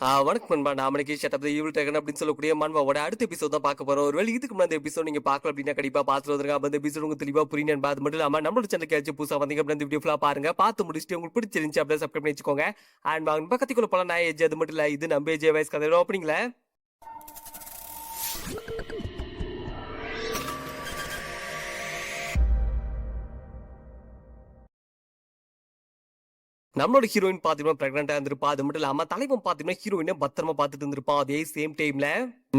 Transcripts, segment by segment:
வணக்கம் நண்பா. நாம shut up the evil dragon அப்படின்னு சொல்லக்கூடிய மன்வாவோட அடுத்த எபிசோட் தான் பார்க்க போறோம். ஒருவேளை இதுக்கு முன்னாடி அந்த எபிசோட் நீங்க பார்க்கல அப்படின்னா கண்டிப்பா பார்த்துட்டு வந்துருங்க. அப்ப அந்த எபிசோட் உங்களுக்கு தெளிவா புரியும் நண்பா. அது மட்டும் இல்லாம நம்மளோட சேனலுக்கு ஏதாச்சும் புதுசா வந்தீங்க அப்படின்னா இந்த வீடியோ ஃபுல்லா பாருங்க. பார்த்து முடிச்சுட்டு உங்களுக்கு பிடிச்சிருந்துச்சு அப்படியே சப்ஸ்கிரைப் பண்ணி வச்சுக்கோங்க. அண்ட் வாங்க பக்கத்துக்குள்ள போலாம். நான் ஏஜ் அது மட்டும் இல்ல இது நம்ம ஏஜ் வயசு கதையோட ஓப்பனிங்ல நம்மளோட ஹீரோயின் பாத்தீங்கன்னா பிரெக்னெண்டா இருந்திருப்பா. அது மட்டும் இல்லாம தலைவன் பாத்தீங்கன்னா ஹீரோயினை பத்திரமா பாத்துட்டு இருந்திருப்பான். அதே சேம் டைம்ல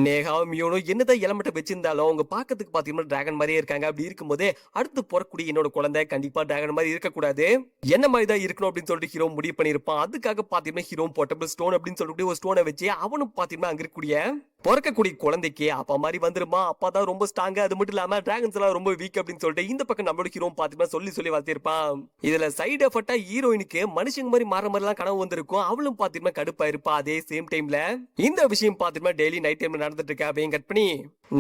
நேகாவும் மியோனும் என்னதான் எலமெண்ட் வச்சிருந்தாலும் அவங்க பாக்கிறதுக்கு பாத்தீங்கன்னா டிராகன் மாதிரியே இருக்காங்க. அப்படி இருக்கும்போது அடுத்து பிறக்கூடிய என்னோட குழந்தை கண்டிப்பா டிராகன் மாதிரி இருக்கக்கூடாது, என்ன மாதிரி தான் இருக்கணும் அப்படின்னு சொல்லிட்டு ஹீரோ முடிவு பண்ணிருப்பான். அதுக்காக பாத்தீங்கன்னா ஹீரோ போர்ட்டபிள் ஸ்டோன் அப்படின்னு சொல்லிட்டு ஒரு ஸ்டோனை வச்சு அவனும் பாத்தீங்கன்னா அங்க இருக்கக்கூடிய பிறக்கக்கூடிய குழந்தைக்கு அப்பா மாதிரி வந்துருமா. அப்பா தான் ரொம்ப ஸ்ட்ராங், அது மட்டும் இல்லாம டிராகன்ஸ் எல்லாம் ரொம்ப வீக் அப்படின்னு சொல்லிட்டு இந்த பக்கம் நம்மளோட ஹீரோ பாத்தீங்கன்னா சொல்லி வளர்த்திருப்பான். இதுல சைடு எஃபெக்டா ஹீரோயினுக்கு மனுஷங்க மாதிரி மாற மாதிரி எல்லாம் கனவு வந்திருக்கும். அவளும் பாத்தீங்கன்னா கடுப்பா இருப்பா. அதே சேம் டைம்ல இந்த விஷயம் பாத்தீங்கன்னா டெய்லி நைட் டைம்ல நடந்துட்டு இருக்கா. அப்படின்னு கட் பண்ணி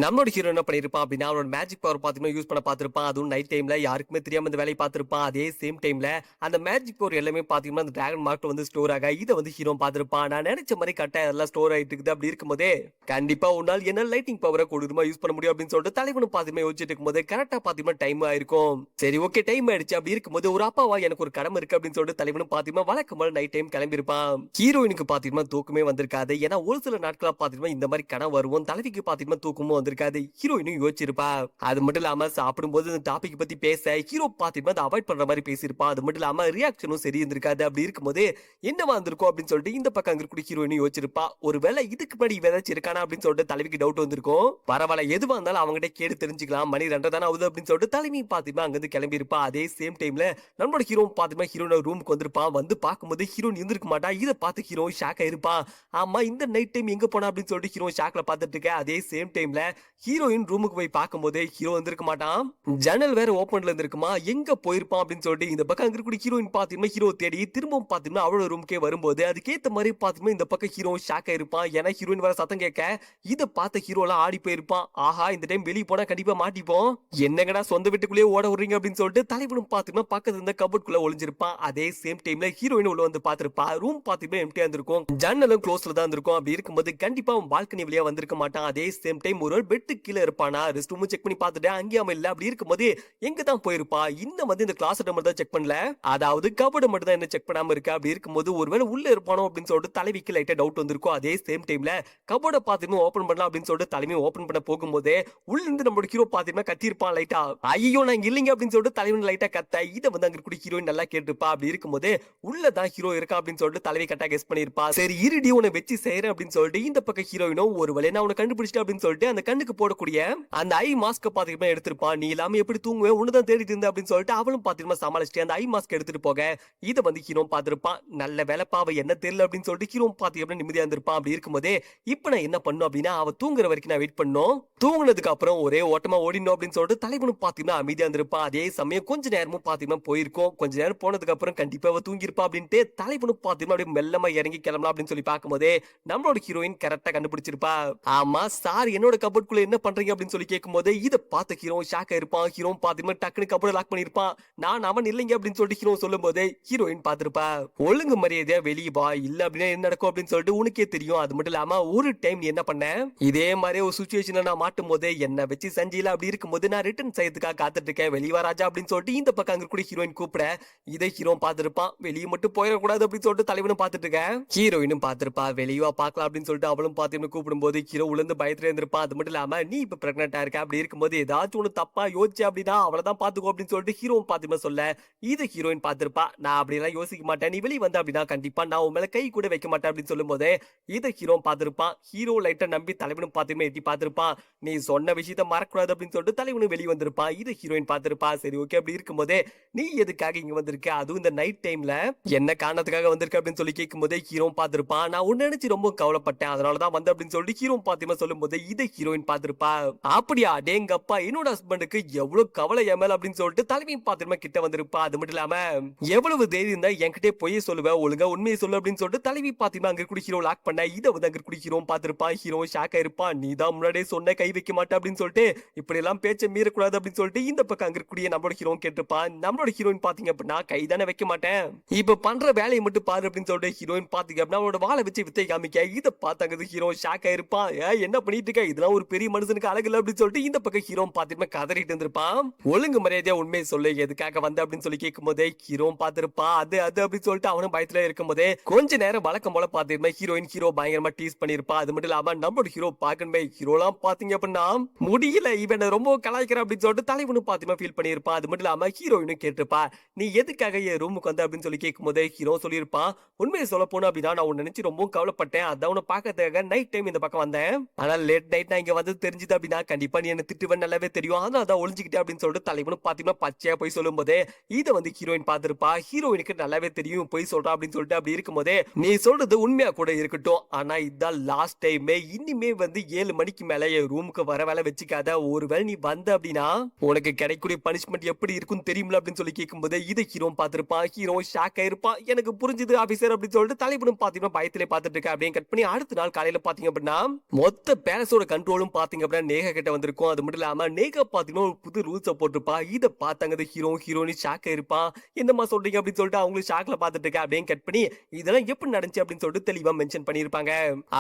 நம்மளோட ஹீரோ என்ன பண்ணிருப்பான் அப்படின்னா அவனோட மேஜிக் பவர் பாத்தீங்கன்னா யூஸ் பண்ண பாத்திருப்பான். அதுவும் நைட் டைம்ல யாருக்குமே தெரியாம இந்த வேலையை பார்த்திருப்பான். அதே சேம் டைம்ல அந்த மேஜிக் பவர் எல்லாமே பாத்தீங்கன்னா அந்த டிராகன் மார்க்ல வந்து ஸ்டோர் ஆக இதை வந்து ஹீரோ பார்த்திருப்பான். நான் நினைச்ச மாதிரி கரெக்டா எல்லாம் ஸ்டோர் ஆயிட்டு இருக்குது. அப்படி இருக்கும்போதே கண்டிப்பா உன்னால் என்ன லைட்டிங் பவரை கொடூரமா யூஸ் பண்ண முடியும் அப்படின்னு சொல்லிட்டு தலைவனும் பாத்தீங்கன்னா யோசிச்சுட்டு இருக்கும்போது கரெக்டா பாத்தீங்கன்னா டைம் ஆயிருக்கும். சரி ஓகே டைம் ஆயிடுச்சு. அப்படி இருக்கும்போது ஒரு அப்பாவா எனக்கு ஒரு கடமை இருக்கு அப்படின்னு சொல்லிட்டு தலைவனும் பாத்தீங்கன்னா வழக்கம் போல நைட் டைம் கிளம்பி இருப்பான். ஹீரோயினுக்கு பாத்தீங்கன்னா தூக்கமே வந்திருக்காது. ஏன்னா ஒரு சில நாட்களா பாத்தீங்கன்னா இந்த மாதிரி கனவு வருவோம். தலைவிக்கு பாத்தீங்கன்னா தூக்கமும் வந்திருக்காது. ஹீரோயினும் யோசிச்சிருப்பா. அது மட்டும் இல்லாம சாப்பிடும் போது இந்த டாபிக் பத்தி பேச ஹீரோ பாத்தீங்கன்னா அதை அவாய்ட் பண்ற மாதிரி பேசியிருப்பா. அது மட்டும் இல்லாம ரியாக்ஷனும் சரி இருந்திருக்காது. அப்படி இருக்கும்போது என்னவா இருந்திருக்கும் அப்படின்னு சொல்லிட்டு இந்த பக்கம் அங்க கூட ஹீரோயினும் யோசிச்சிருப்பா. ஒருவேளை இதுக்கு படி ஏதாச்சும் இருக்கானா அப்படின்னு சொல்லிட்டு தலைவிக்கு டவுட் வந்திருக்கும். பரவாயில்ல எதுவா இருந்தாலும் அவங்ககிட்ட கேட்டு தெரிஞ்சுக்கலாம், மணி 2 தானே ஆகுது அப்படின்னு சொல்லிட்டு தலைமையும் பாத்தீங்கன்னா அங்கிருந்து கிளம்பி இருப்பா. அதே சேம் டைம்ல நம்மளோட ஹீரோ பாத்தீங்கன்னா ஹீரோட ரூமுக்கு வந்திருப்பான். வந்து பார்க்கும்போது ஹீரோயின் இருந்திருக்க மாட்டா. இதை பார்த்து ஹீரோ ஷாக் ஆயிருப்பான். ஆமா இந்த நைட் டைம் எங்க போனா அப்படின்னு சொல்லிட்டு ஹீரோ ஷாக்ல பாத்துட்டு இருக்க. அதே சேம் டைம்ல ஹீரோயின் ரூமுக்கு போய் பார்க்கும்போது ஹீரோ வந்திருக்க மாட்டான். ஜன்னல் வேற ஓபன்ல இருந்திருக்குமா. எங்க போயிருப்பான் அப்படின்னு சொல்லிட்டு இந்த பக்கம் அங்க இருக்கக்கூடிய ஹீரோயின் பாத்தீங்கன்னா ஹீரோ தேடி திரும்பவும் பாத்தீங்கன்னா அவளோட ரூமுக்கே வரும்போது அதுக்கேத்த மாதிரி பாத்தீங்கன்னா இந்த பக்கம் ஹீரோ ஷாக் ஆயிருப்பான். ஏன்னா ஹீரோயின் வர சத்தம் கேட்க இதை பார்த்த ஹீரோலாம் ஆடி போயிருப்பான். ஆஹா இந்த டைம் வெளியே போனா கண்டிப்பா மாட்டிப்போம், என்னங்கடா சொந்த வீட்டுக்குள்ளேயே ஓட விடுறீங்க அப்படின்னு சொல்லிட்டு தலைவனும் பாத்தீங்கன்னா பக்கத்துல இருந்த கபோர்ட்குள்ள ஒளிஞ்சிருப்பான். அதே சேம் டைம்ல ஹீரோயின் உள்ள வந்து பாத்திருப்பா. ரூம் பாத்தீங்கன்னா எம்டியா இருந்திருக்கும், ஜன்னலும் க்ளோஸ்ல தான் இருந்திருக்கும். அப்படி இருக்கும்போது கண்டிப்பா அவன் பால்கனி வழியா வந்திருக்க மாட்டான். அதே சேம் டைம் ஒரு பெட்டு கீழே இருப்பானா. ரெஸ்ட் ரூம் செக் பண்ணி பார்த்துட்டு அங்கேயாம இல்ல. அப்படி இருக்கும்போது எங்க தான் போயிருப்பா. இன்னும் வந்து இந்த கிளாஸ் மட்டும் தான் செக் பண்ணல, அதாவது கபோர்டு மட்டும் தான் என்ன செக் பண்ணாம இருக்கா. அப்படி இருக்கும்போது ஒருவேளை உள்ள இருப்பானோ அப்படின்னு சொல்லிட்டு தலைவிக்கு லைட்டா டவுட் வந்திருக்கும். அதே சேம் டைம்ல கபோர்டை பாத்தீங்கன்னா ஓபன் பண்ணலாம் அப்படின்னு சொல்லிட்டு தலைமையை ஓபன் பண்ண போகும்போது உள்ள இருந்து நம்மளோட ஹீரோ பாத்தீங்கன்னா கத்திருப்பான் லைட்டா. ஐயோ நான் இங்க இல்லைங்க அப்படின்னு சொல்லிட்டு தலைவன் லைட்டா கத்த இதை வந்து அங்க இருக்கக்கூடிய ஹீரோயின் நல்லா கேட்டுப்பா. அப்படி இருக்கும்போது உள்ளதான் ஹீரோ இருக்கா அப்படின்னு சொல்லிட்டு தலைவி கட்டா கெஸ் பண்ணிருப்பா. சரி இருடி உன்னை வச்சு செய்யறேன் அப்படின்னு சொல்லிட்டு இந்த பக்கம் ஹீரோயினும் ஒரு வழியா நான் உன்னை கண்டுபிடிச்சிட்டேன் அப்படின்னு சொல்லிட்டு அந்த கண்ணுக்கு போடக்கூடிய அந்த ஐ மாஸ்க் பாத்தீங்கன்னா எடுத்திருப்பான். நீ இல்லாம எப்படி தூங்குவேன் உன்னதான் தேடிட்டு இருந்த அப்படின்னு சொல்லிட்டு அவளும் பாத்தீங்கன்னா சமாளிச்சுட்டு அந்த ஐ மாஸ்க் எடுத்துட்டு போக இதை வந்து ஹீரோ பாத்திருப்பான். நல்ல வேலைப்பாவை என்ன தெரியல அப்படின்னு சொல்லிட்டு ஹீரோ பாத்தீங்கன்னா நிம்மதியா இருந்திருப்பான். அப்படி இருக்கும்போதே இப்ப நான் என்ன பண்ணும் அப்படின்னா அவ தூங்குற வரைக்கும் நான் வெயிட் பண்ணும், தூங்குனதுக்கு அப்புறம் ஒரே ஓட்டமா ஓடினோம் அப்படின்னு சொல்லிட்டு தலைவனும் பாத்தீங்கன்னா அமைதியா இருந்திருப்பான். அதே சமயம் கொஞ்ச நேரமும் பாத்தீங்கன்னா போயிருக்கும். கொஞ்ச நேரம் போனதுக்கு அப்புறம் கண்டிப்பா அவ தூங்கிருப்பா அப்படின்ட்டு தலைவனும் பாத்தீங்கன்னா அப்படியே மெல்லமா இறங்கி கிளம்பலாம் அப்படின்னு சொல்லி பார்க்கும்போதே நம்மளோட ஹீரோயின் கரெக்டா கண்டுபிடிச்சிருப்பா. ஆமா சார் என்னோட கபோர்ட்குள்ள என்ன பண்றீங்க அப்படின்னு சொல்லி கேட்கும்போது இதை பார்த்த ஹீரோ ஷாக் ஆயிருப்பான். ஹீரோ பாத்தீங்கன்னா டக்குனு கபோர்டு லாக் பண்ணிருப்பான். நான் அவன் இல்லைங்க அப்படின்னு சொல்லிட்டு ஹீரோ சொல்லும் போதே ஹீரோயின் பாத்திருப்பா. ஒழுங்கு மரியாதையா வெளியே வா, இல்ல அப்படின்னா என்ன நடக்கும் அப்படின்னு சொல்லிட்டு உனக்கே தெரியும். அது மட்டும் இல்லாம ஒரு டைம் நீ என்ன பண்ண இதே மாதிரி ஒரு சுச்சுவேஷன்ல நான் மாட்டும் போது என்ன வச்சு செஞ்சில. அப்படி இருக்கும்போது நான் ரிட்டர்ன் செய்யறதுக்காக காத்துட்டு இருக்கேன், வெளியே ராஜா அப்படின்னு சொல்லிட்டு இந்த பக்கம் அங்க கூட ஹீரோயின் கூப்பிட இதை ஹீரோ பாத்திருப்பான். வெளியே மட்டும் போயிடக்கூடாது அப்படின்னு சொல்லிட்டு தலைவனும் பாத்துட்டு இருக்கேன். ஹீரோயினும் பாத்திருப்பா. வெளியவா பாக்கலாம் அப்படின்னு சொல்லிட்டு அவளும் பாத்தீங்கன்னா கூப்பிடும் போது ஹீரோ உளுந்து பயத்துல இருந்திருப்பான். அது மட்டும் இல்லாம நீ இப்ப பிரெக்னெண்டா இருக்க, அப்படி இருக்கும்போது ஏதாச்சும் ஒண்ணு தப்பா யோசிச்சு அப்படின்னா அவளதான் பாத்துக்கோ அப்படின்னு சொல்லிட்டு ஹீரோ பாத்தீங்கன்னா சொல்ல இது ஹீரோயின் பாத்திருப்பா. நான் அப்படி எல்லாம் யோசிக்க மாட்டேன், நீ வெளியே வந்த அப்படின்னா கண்டிப்பா நான் உன் மேல கை கூட வைக்க மாட்டேன் அப்படின்னு சொல்லும் போது இதை ஹீரோ பாத்திருப்பான். ஹீரோ லைட்டா நம்பி தலைவனும் பாத்தீங்கன்னா எட்டி பாத்திருப்பான். நீ சொன்ன விஷயத்த மறக்கூடாது அப்படின்னு சொல்லிட்டு தலைவனும் வெளியே வந்திருப்பான். இது ஹீரோயின் பாத்திருப்பா. சரி ஓகே அப்படி இருக்கும்போதே நீ எதுக்காக இங்க வந்திருக்க, அதுவும் இந்த நைட் டைம்ல என்ன காரணத்துக்காக வந்திருக்க அப்படின்னு சொல்லி கேட்கும் போதே ஹீரோ பாத்திருப்பான். நான் உன்னை நினைச்சு ரொம்ப கவலைப்பட்டேன், அதனாலதான் வந்த அப்படின்னு சொல்லிட்டு ஹீரோ பாத்தீங்கன்னா சொல்லும்போது இதை ஹீரோயின் பாத்திருப்பா. அப்படியா டேங்கப்பா என்னோட ஹஸ்பண்டுக்கு எவ்வளவு கவலை என் மேல அப்படின்னு சொல்லிட்டு தலைவி பாத்திரமா கிட்ட வந்திருப்பா. அது மட்டும் இல்லாம எவ்வளவு தைரியம் தான் என்கிட்ட பொய்ய சொல்லுவேன், ஒழுங்கா உண்மையை சொல்லு அப்படின்னு சொல்லிட்டு தலைவி பாத்தீங்கன்னா அங்க கூட ஹீரோ லாக் பண்ண. இதை வந்து அங்க கூட ஹீரோ பாத்திருப்பான். ஹீரோ ஷாக் ஆயிருப்பான். நீ தான் முன்னாடியே சொன்ன கை வைக்க மாட்டேன் அப்படின்னு சொல்லிட்டு இப்படி எல்லாம் பேச்ச மீறக்கூடாது அப்படின்னு சொல்லிட்டு இந்த பக்கம் அங்க இருக்கக்கூடிய நம்மளோட ஹீரோ கேட்டிருப்பான். நம்மளோட ஹீரோயின் பாத்தீங்க அப்படின்னா கை தானே வைக்க மாட்டேன், இப்ப பண்ற வேலையை மட்டும் பாரு அப்படின்னு சொல்லிட்டு ஹீரோயின் பாத்தீங்க அப்படின்னா அவனோட வாழை வச்சு வித்தை காமிக்க. இதை பார்த்தாங்க ஹீரோ ஷாக் ஆயிருப்பான். என்ன பண்ணிட்டு இருக்க, இதெல்லாம் ஒரு பெரிய மனுஷனுக்கு அழகு இல்ல அப்படின்னு சொல்லிட்டு இந்த பக்கம் ஹீரோ பாத்தீங்கன்னா கதறிட்டு இருந்திருப்பான். ஒழுங்கு மரியாதையா உண்மையை சொல்லு, எதுக்காக வந்த அப்படின்னு சொல்லி கேட்கும் போதே ஹீரோ பாத்திருப்பா அது அது அப்படின்னு சொல்லிட்டு அவனும் பயத்துல இருக்கும் போதே கொஞ்ச நேரம் வழக்கம் போல பாத்திருப்பா. ஹீரோயின் ஹீரோ பயங்கரமா டீஸ் பண்ணிருப்பா. அது மட்டும் இல்லாம நம்மளோட ஹீரோ பாக்கணுமே ஹீரோலாம் பாத்தீங்க அப்படின்னா முடியல, இவன் ரொம்ப கலாய்க்கிற அப்படின்னு சொல்லிட்டு தலைவனும் பாத்தீங்கன்னா ஃபீல் பண்ணிருப்பா. அது மட்டும் இல்லாம ஹீரோயினும் கேட்டிருப்பா, நீ எதுக்காக என் ரூமுக்கு வந்த அப்படின்னு சொல்லி கேட்கும் போதே ஹீரோ சொல்லியிருப்பான், உண்மையை சொல்ல போனா அப்படின்னா நான் உன்னை நினைச்சு ரொம்ப கவலைப்பட்டேன், அதான் உன்னை பாக்கிறதுக்காக நைட் டைம் இந்த பக்கம் வந்தேன். ஆனா லேட் நைட் நான் இங்க வந்து தெரிஞ்சது அப்படின்னா கண்டிப்பா நீ என்ன திட்டுவன் நல்லாவே தெரியும், ஆனா அதான் ஒளிஞ்சுக்கிட்டே அப்படின்னு சொல்லிட்டு தலைவனும் பாத்தீங்கன்னா பச்சையா போய் சொல்லும் போதே இதை வந்து ஹீரோயின் பாத்திருப்பா. ஹீரோயினுக்கு நல்லாவே தெரியும் போய் சொல்றா அப்படின்னு சொல்லிட்டு அப்படி இருக்கும் போதே நீ சொல்றது உண்மையா கூட இருக்கட்டும், ஆனா இதுதான் லாஸ்ட் டைம், இனிமே வந்து 7 மணிக்கு மேல என் ரூமுக்கு வர வேலை வச்சுக்காத, ஒருவேளை நீ வந்த அப்படின்னா உனக்கு கிடைக்கக்கூடிய பனிஷ்மெண்ட் எப்படி இருக்கும் தெரியுமில அப்படின்னு சொல்லி கேட்கும் போது இதை ஹீரோ பாத்திருப்பான். ஹீரோ ஷாக் ஆயிருப்பான். எனக்கு புரிஞ்சது ஆபீசர் அப்படின்னு சொல்லிட்டு தலைவனும் பாத்தீங்கன்னா பயத்திலே பாத்துட்டு இருக்கா. அப்படின்னு கட் பண்ணி அடுத்த நாள் காலையில பாத்தீங்க அப்படின்னா மொத்த பேலஸோட கண்ட்ரோலும் பாத்தீங்க அப்படின்னா நேகா கிட்ட வந்திருக்கும். அது மட்டும் இல்லாம நேகா பாத்தீங்கன்னா ஒரு புது ரூல்ஸை போட்டிருப்பா. இதை பார்த்தாங்க ஹீரோ ஹீரோனி ஷாக் ஆயிருப்பான். என்னமா சொல்றீங்க அப்படின்னு சொல்லிட்டு அவங்களும் ஷாக்ல பாத்துட்டு இருக்கா. அப்படின்னு கட் பண்ணி இதெல்லாம் எப்படி நடந்துச்சு அப்படின்னு சொல்லிட்டு தெளிவா மென்ஷன் பண்ணிருப்பாங்க.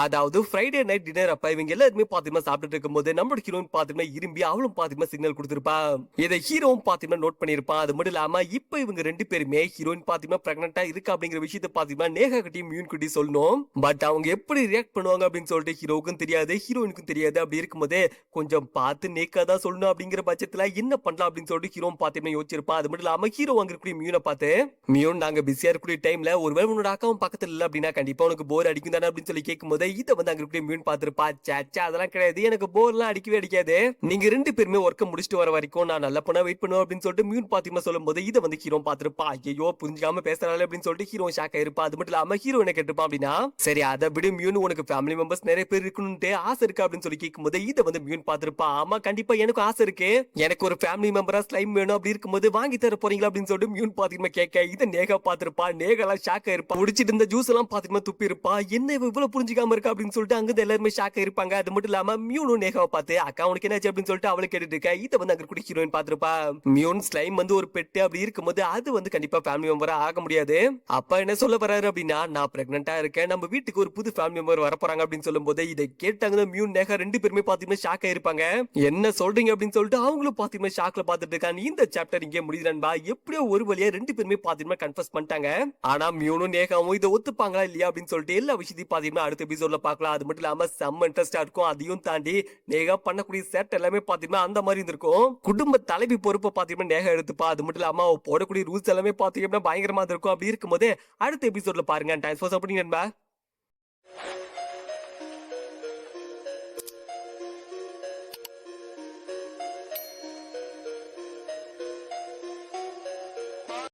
அதாவது ஃப்ரைடே நைட் டின்னர் அப்ப இவங்க எல்லாருமே பாத்தீங்கன்னா சாப்பிட்டு இருக்கும் போது நம்மளோட ஹீரோயின் பாத்தீங்கன்னா இரும்பி அவளும் பாத்தீங்கன்னா சிக்னல் கொடுத்திருப்பா. இதை ஹீரோவும் பாத்தீங்கன்னா நோட் பண்ணிருப்பான். அது மட்டும் இல்லாம இப்ப இவங்க ரெண்டு பேருமே ஹீரோயின் பாத்தீங்கன்னா பிரெக்னன்ட்டா இருக்கா அப்படிங்கிற விஷயத்தை பாத்தீங்கன்னா நேகா கிட்டயும் மியூன் கிட்டயும் சொல்லணும். பட் அவங்க எப்படி ரியாக்ட் பண்ணுவாங்க அப்படின்னு சொல்லிட்டு ஹீரோவுக்கும் தெரியாது, ஹீரோயினுக்கும் தெரியாது. அப்படி இருக்கும்போது கொஞ்சம் பார்த்து நேக்கா தான் சொல்லணும் அப்படிங்கிற பட்சத்துல என்ன பண்ணலாம் அப்படின்னு சொல்லிட்டு ஹீரோ பாத்தீங்கன்னா யோசிச்சிருப்பான். அது மட்டும் இல்லாம ஹீரோ அங்க இருக்கக்கூடிய மியூனை பார்த்து மியூன் நாங்க பிஸியா இருக்கக்கூடிய டைம்ல ஒருவேளை உன்னோட அக்காவும் பக்கத்துல இல்ல அப்படின்னா கண்டிப்பா உனக்கு போர் அடிக்கும் தானே அப்படின்னு சொல்லி கேட்கும் போது இதை வந்து அங்க இருக்கக்கூடிய மியூன் பார்த்திருப்பா. சாச்சா அதெல்லாம் கிடையாது, எனக்கு போர்லாம் அடிக்கவே அடிக்காது, நீங்க ரெண்டு பேருமே ஒர்க்க முடிச்சுட்டு வர வரைக்கும் நான் நல்ல பண்ண வெயிட் பண்ணுவேன் அப்படின்னு சொல்லிட்டு மியூன் பாத்தீங்கன்னா சொல்லும் போது இதை வந்து ஹீரோ பார்த்திருப்பா. ஐயோ புரிஞ்சுக்காம பேசுறாள் அப்படின்னு சொல்லிட்டு ஹீரோ ஷாக் ஆயிருப்பா. அது மட்டும் இல்லாம ஹீரோ என்ன கேட்டிருப்பான் அப்படின்னா சரி அதை விட மியூன் உனக்கு ஃபேமிலி மெம்பர்ஸ் நிறைய பேர் இருக்கணும்னு ஆசை இருக்கு அப்படின்னு சொல்லி கேட்கும் போது இதை வந்து மியூன் பார்த்திருப்பா. ஆமா கண்டிப்பா எனக்கு ஆசை இருக்கு, எனக்கு ஒரு ஃபேமிலி மெம்பரா ஸ்லைம் வேணும் அப்படி இருக்கும்போது வாங்கி தர போறீங்களா அப்படின்னு சொல்லிட்டு மியூன் பாத்தீங்கன்னா கேட்க இதை நேகா பார்த்திருப்பா. நேகெல்லாம் ஷாக் ஆயிருப்பா. முடிச்சிட்டு இருந்த ஜூஸ் எல்லாம் பாத்தீங்கன்னா துப்பி இருப்பா. என்ன இவ்வளவு புரிஞ்சுக்காம இருக்கா அப்படின்னு சொல்லிட்டு அங்க எல்லாருமே ஷாக் ஆயிருப்பாங்க. அது மட்டும் இல்லாம மியூனும் நேகாவை பார்த்து அக்கா உனக்கு என்னாச்சு அப்படின்னு சொல்லிட்டு அவளை கேட்டுட்டு இருக்கா. இதை வந்து அங்க கூட ஹீரோயின் பார்த்திருப்பா. மியூன் ஸ்லைம் வந்து ஒரு பெட்டு அப்படி இருக்கும்போது அது வந்து கண்டிப்பா ஃபேமிலி மெம்பரா ஆக முடியாது. அப்பா என்ன சொல்ல வராரு அப்படின்னா நான் பிரெக்னெண்டா இருக்கேன், நம்ம வீட்டுக்கு ஒரு புது ஃபேமிலி மெம்பர் வர போறாங்க அப்படின்னு சொல்லும் போது இதை கேட்டாங்க மியூன் நேகா ரெண்டு பேருமே பாத்தீங்கன்னா ஷாக் ஆயிருப்பாங்க. என்ன சொல்றீங்க அப்படின்னு சொல்லிட்டு அவங்களும் பாத்தீங்கன்னா ஷாக்ல பாத்துட்டு இருக்காங்க. இந்த சாப்டர் இங்கே முடியுதுன்பா. எப்படியோ ஒரு வழியா ரெண்டு பேருமே பாத்தீங்கன்னா கன்ஃபர்ஸ் பண்ணிட்டாங்க. ஆனா மியூனும் நேகாவும் இதை ஒத்துப்பாங்களா இல்லையா அப்படின்னு சொல்லிட்டு எல்லா விஷயத்தையும் பாத்தீங்கன்னா அடுத்த எபிசோட்ல பார்க்கலாம். அது மட்டும் இல்லாம செம்ம இன்ட்ரெஸ்டா இருக்கும். அதையும் தாண்டி நேகா பண்ணக்கூடிய செட் எல்லாமே பாத்தீங்கன்னா அந்த மாதிரி இருந்திருக்கும். குடும்ப தலைவி பொறுப்பை பாத்தீங்கன்னா நேகா எடுத்துப்பா. அது மட்டும் இல்லாம போடக்கூடிய ரூல்ஸ் எல்லாமே பாத்தீங்கன்னா பயங்கரமா இருக்கும். அப்படி இருக்கும்போது அடுத்த எபிசோட்ல பாருங்க. தேங்க்ஸ் ஃபார் சப்போர்ட்டிங் நண்பா.